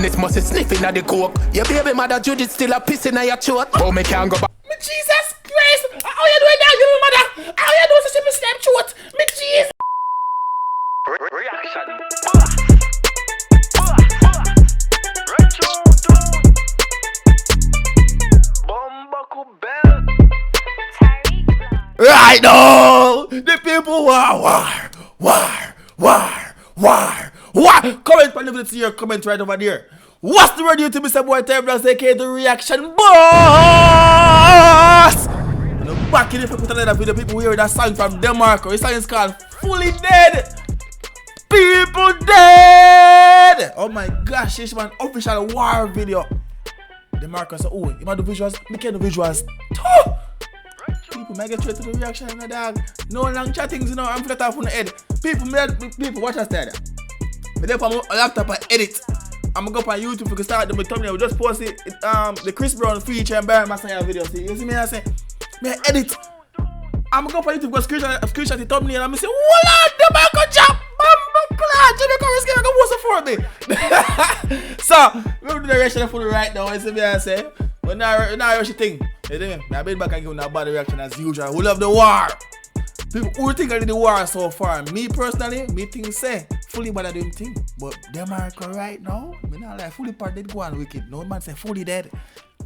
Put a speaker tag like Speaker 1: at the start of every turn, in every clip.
Speaker 1: This must be sniffing at the coke. Your baby mother Judith still a pissing at your throat. Oh, me can't go back.
Speaker 2: Me Jesus Christ! How you doing now, you mother? How you doing such a step throat? Me Jesus!
Speaker 3: Reaction.
Speaker 2: Right now, the people war. Comment on the video, see your comment right over there. What's the radio to Mr. Boy TyrekeReacts, aka the reaction boss? And I'm back in the put another video. People hear that song from Demarco. The song is called Fully Dead. People dead. Oh my gosh, it's an official war video. Demarco said, oh, you want the visuals? Me can the visuals too. People may get straight to the reaction, you know, dog. No long chattings, you know, I'm flat off on the head. People, watch us there. But then from a laptop I edit. I'm gonna go up on YouTube for start the thumbnail. We just post it, the Chris Brown feature and Barry Masaya video. See, you see me I say, me edit. I'm gonna go up on YouTube for screenshot the thumbnail and I'm gonna say, voila, Demarco chop! Jamaica risk I'm gonna post it for me. So, we'll do the reaction for the right now, you see me I say. But now rush the thing. You see me? I've been back and giving a bad reaction as usual. We love the war. People who think I did the war so far. Me personally, me think say fully bad doing thing. But Demarco right now, me not like fully part did go on wicked. No man say fully dead.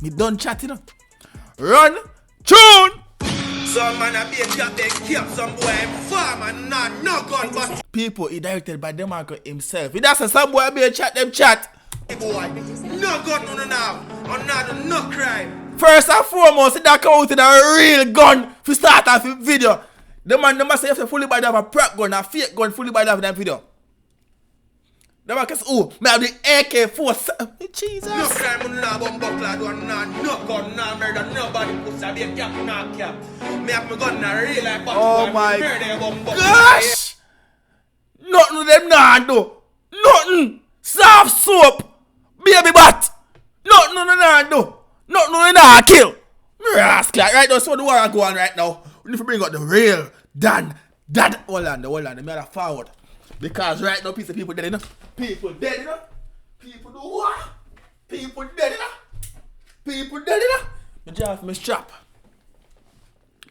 Speaker 2: Me done chatting. Run, tune.
Speaker 4: Some man a be a job they keep some boy farm and not no gun but
Speaker 2: people he directed by Demarco himself. He does say some boy be a chat them chat.
Speaker 4: boy, no gun no now, or not no crime.
Speaker 2: First and foremost, that come out with a real gun to start off the video. The man never say you have to fully buy that a prop gun, a fake gun fully buy that for that video. The man can say, oh, me have the AK-47. Jesus.
Speaker 4: No crime on no bomb buckler, no gun, no murder, nobody puts a big cap, no cap. Me have my gun in real life, but
Speaker 2: oh my gosh! Nothing with them nah do. Nothing. Soft soap. Baby bat. Nothing nah do. Nothing nah kill. Rascal. Right now, so the war go on right now. We need to bring out the real dad. Hold on, let me have forward. Because right now, piece of people dead enough. People dead enough. People do what? People dead enough. People dead enough. Me draw for my strap.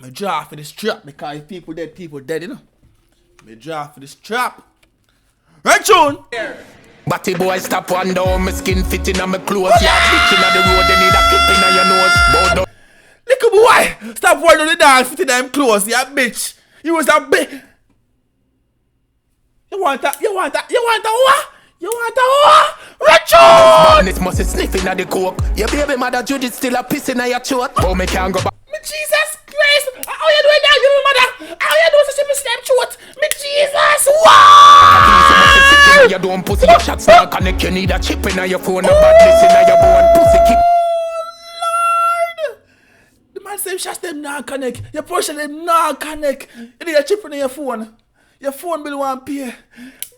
Speaker 2: Me draw for the strap because if people dead enough. Me draw for the strap. Right, tune.
Speaker 1: Batty boy stop one down, my skin fitting on my clothes. Yeah, bitching on the road, they need a clip in on your nose. Bodo.
Speaker 2: Little boy, stop one on the dance fitting on him clothes, yeah, bitch. You was a bitch. You want a what? Retune!
Speaker 1: This must be sniffing at the coke. Your baby mother Judith still a pissing at your throat. Oh, me can't go back.
Speaker 2: Me Jesus Christ! How you doing now, you mother? How you doing such a step throat? Me Jesus! What?
Speaker 1: You don't pussy your shots now connect. You need a chip in your phone. A badness in your bone. Pussy keep.
Speaker 2: Lord! The man say shots them not connect. Your portion them not connect. You need a chip in your phone. Your phone bill won't pay.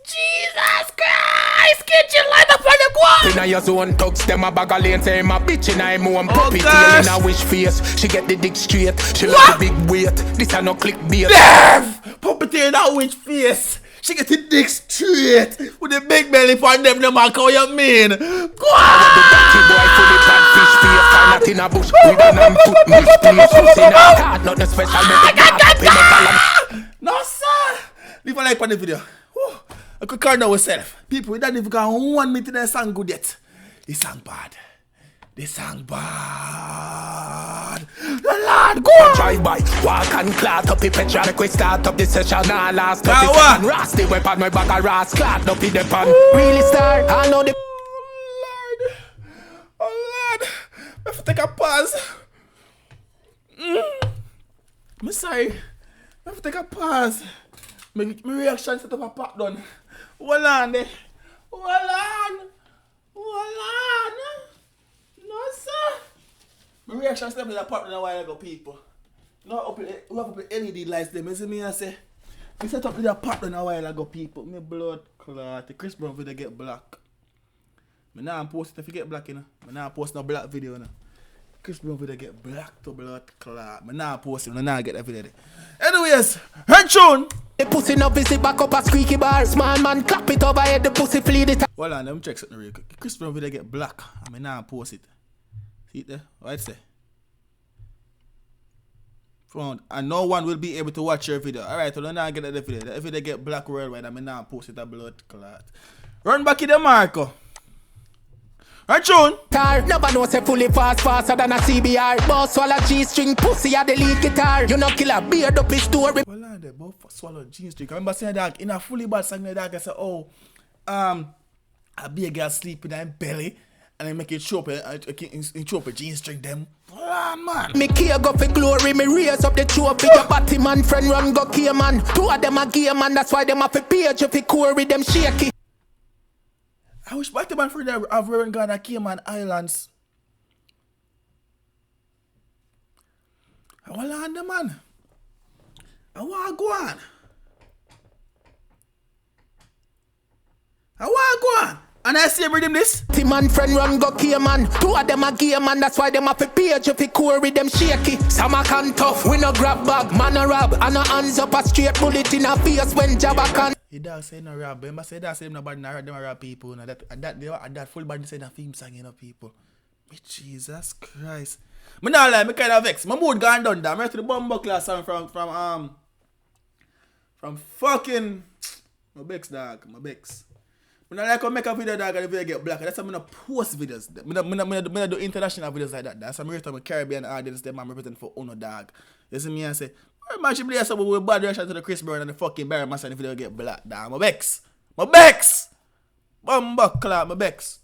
Speaker 2: Jesus Christ! Get your light up on the ground!
Speaker 1: Inna your zone, thugs them a bag of lane. Say my bitch inna him own puppy tail in a wish face. She get the dick straight. She love the big weight. This a no clickbait.
Speaker 2: Dev! Puppy tail in a witch face. She get the dick straight. With the big belly for them, no man how you mean. Go on!
Speaker 1: The dirty boy for the bad fish face. Find that in a bush. We done and put milk place. Pussy in a card, not the special
Speaker 2: no sir! Leave a like on the video. I could call now myself. People, we don't even got 1 minute in the song good yet. The song bad. The song bad. The Lord, go on.
Speaker 1: Drive by, walk and clot up the petrol. Request start up the session. Now last up the second. Rast the weapon, my back a rast. Clot up in the pan. Really start, I know the.
Speaker 2: Oh Lord. I have to take a pause. I'm sorry. I have to take a pause. My reaction set up a pop done. Hold on there. Hold on. No sir. My reaction set up a pop done a while ago, people. No, we have up the LED lights them. You see me I say? We set up with a pop done a while ago, people. My blood clot. The Chris Brown video get black. I now post it if you get black, you know. I now post no black video, you know. Chris Brown video get black to blood clot. I now post it, I now get that video there. Anyways, her tune.
Speaker 1: The pussy no visit back up a squeaky bar. Small man clap it over head, the pussy flee the time.
Speaker 2: Hold on, let me check something real quick. Crispy video get black. I mean now post it. See it there? What it say? Found. And no one will be able to watch your video. Alright, so now get the video. If they get black worldwide, I mean now post it a blood clot. Run back in Demarco. Right, June.
Speaker 1: Nobody knows say fully faster than a CBR. Boss swallow G-string, pussy at the lead guitar. You know kill a beard up his story.
Speaker 2: Well, on there, both swallow G-string. I remember saying that in a fully bad song, the dog I said, oh, a big girl sleeping in her belly, and then make it show up a G-string them. Oh, man. Me care go for glory, me raise up the trophy. Your batty man friend run go key man. Two of them a gay man, that's why them have a page if he query them shaky. I wish Batman for them have wearing Ghana Cayman Islands. I want to land man. I want to go on. I want to go on. And I see him reading this. Man friend run go Cayman. Two of them a gay man, that's why them have a page if he query them shaky. Some a can tough, we no grab bag, man a rob, and no hands up a straight bullet in a face when Jabba can. He does say no rob, remember say that say nobody no them rob people, and that full body say that theme song, you know, people. Jesus Christ. Me not lie, me kind of vex. My mood gone down there. I'm ready to the bumbo class song from fucking my Bex dog, my Bex. I like to make a video dog and the video get black. That's why I'm gonna post videos. I do international videos like that. That's why I'm ready to Caribbean audience them I'm representing for Uno dog. You see me and say, man, she play something with bad reaction to the Chris Brown and the fucking Barry Master and the video get black. Dog, my Bex. My Bex! Bumbo clap, my Bex.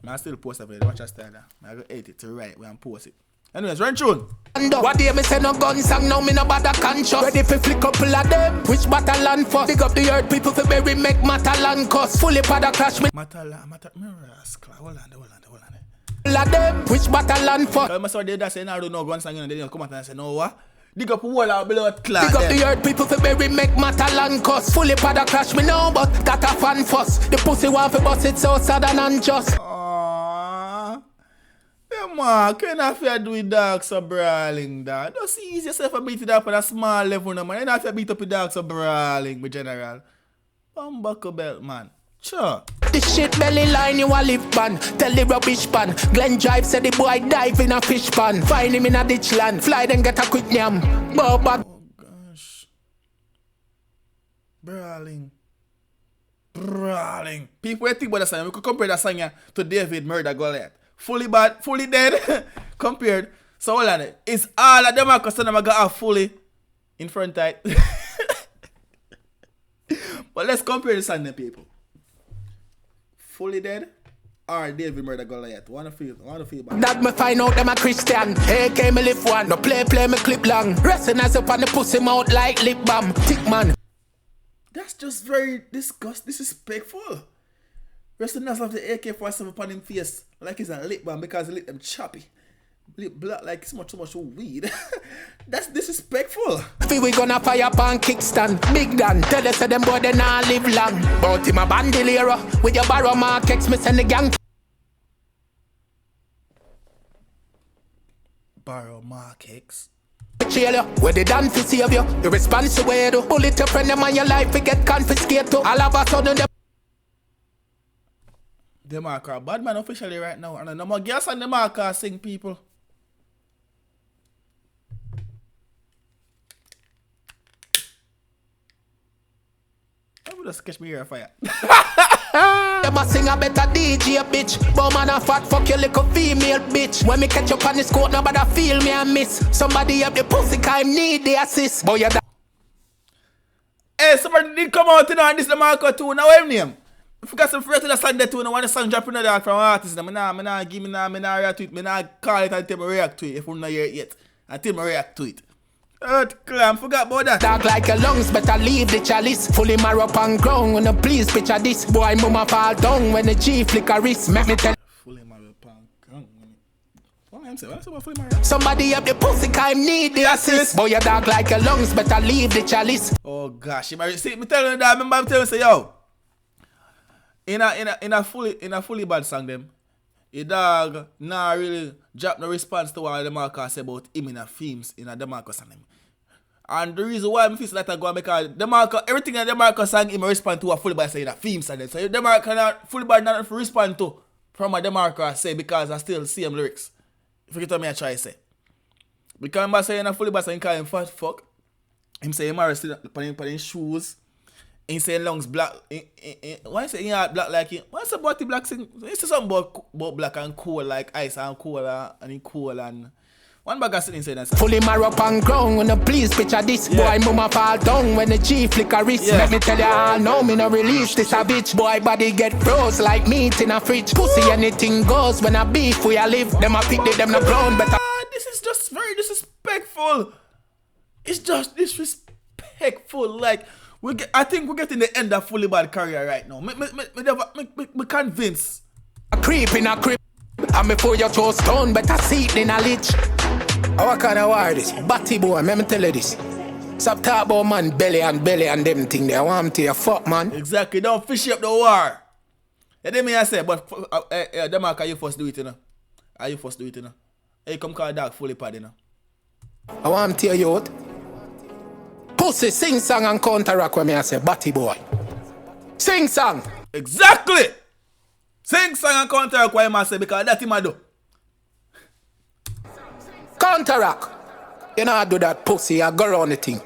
Speaker 2: I still post a video. Watch that style now. I go edit it to right when I post it. Anyways, run tune. What day me say no gun song, now me no bother conscious. Ready for flick couple of them, which Matalan first. Big up the earth, people for bury make Matalan cuss. Fully pada crash me. Matalan, rascal. Hold on. Them, which Matalan first. I must have that say no, I don't know gun song, and they come out and say no what? Dig up wall out blood clot. Dig up the earth, people for bury make Matalan cuss. Fully pada crash me now, but that a fan first. The pussy want for bust it so sad and unjust. Man, can I feel do it dark so brawling that? Don't see easy yourself and beat it up on a small level no man. You don't have to beat up the dark so brawling, my general. Buckle belt man. Sure. This shit belly line you a live pan. Tell the rubbish pan. Glenn Drive said the boy dive in a fish pan. Find him in a ditch land. Fly then get a quick yam. Boba. Oh gosh. Brawling. People think about that song. We could compare that song to David Murder Goliath. Fully bad, fully dead, compared. So hold on it. It's all of them are because them got fully in front tight. But let's compare the song then, people. Fully dead or David Murder Goliath. Wanna feel bad. That me find out them a Christian. AK me lift one. No play me clip long. Resting us up on the pussy mouth like lip balm. Tick man. That's just very disrespectful. Resting us of the AK-47 upon him face like he's a lip balm because he lit them choppy. Lip black like so much weed. That's disrespectful. We gonna fire pan kickstand. Big Dan, tell us them boy they not live long. But him a bandolier with your barrow markets, me send the gang. Barrow markets. Where they done for save you. The responsible way to bullet your friend them on your life, we get confiscated. All of a sudden them. Demarco, bad man officially right now. And no more gas on Demarco sing people. I would just catch me here a fire. Them a sing a better DJ bitch. But man a fat fuck your little female bitch. When me catch up on this court, nobody feel me and miss. Somebody up the pussy cause need the assist. Boy, hey, somebody did come out and this Demarco too. Now what name? I forgot some friends to the song that too. I want the song dropping the dog from artists. I nah react to it. I nah call it and tell me react to it if we not hear it yet. Until me react to it. Clam, forgot about that. Dark like your lungs, better leave the chalice. Fully marrow up and ground when the please picture this. Boy, mama fall down when the G flick a wrist. Make me tell. Fully marrow up and ground. What am I saying? Somebody up the pussy kind need the assist. Boy, you dark like your lungs, better leave the chalice. Oh gosh, see me telling you that. Remember I'm telling you say yo. In a fully bad song them, a dog nah really drop no response to what Demarco say about him in a themes in a Demarco song them. And the reason why I feel that I go because Demarco, everything that Demarco sang him respond to a fully bad saying a theme song. So if Demarco not fully bad not respond to from a Demarco I say because I still see him lyrics. If you get what me I try to say. Because I'm saying a fully bad saying call him fat fuck. Him say him are still putting his shoes. He say lungs black. Why say he heart black like him? Why say body black thing? He say something about black and cool like ice and cola and he cool and one bag of sitting inside that.
Speaker 1: Fully marrow up and ground when the please picture this.
Speaker 2: Yeah.
Speaker 1: Boy mama fall down when the G flick a wrist.
Speaker 2: Yeah.
Speaker 1: Let me tell you all no me no release this a bitch. Boy body get froze like meat in a fridge. Pussy anything goes when I beef we a live. Them a pick them no ground better.
Speaker 2: This is just very disrespectful. It's just disrespectful. Like I think we're getting the end of fully bad career right now. Me convinced.
Speaker 1: A creep in a crib. And before you throw stone better seat in a lich. What kind of war this? Batty boy, let me tell you this. Stop talk about man belly and them thing there. I want to you fuck man.
Speaker 2: Exactly, don't fish up the war. Yeah, they may I say, but Demarco, you first do it, you know. Are you first do it, you know? Hey, come call dog fully pad, you know.
Speaker 1: I want to tell you what. Pussy sing song and counteract when me I say batty boy. Sing song.
Speaker 2: Exactly. Sing song and counteract what I say because that's him I do.
Speaker 1: Counteract. You know I do that pussy, I go around the thing.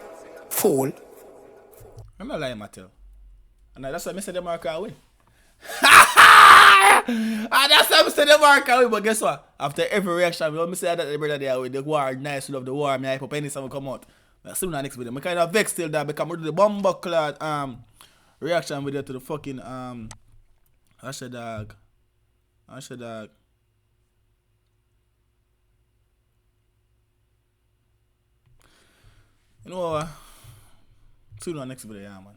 Speaker 1: Fool.
Speaker 2: I'm not lying, Mattel. And that's why I said Demarco win. And that's why I said Demarco win. But guess what? After every reaction, I say that the brother there with the war, nice, love the war, me hype up any song come out. Soon the next video. I kind of vex still that because I do the bomber clad reaction video to the fucking Asha dog. You know what? See you in the next video, yeah, man.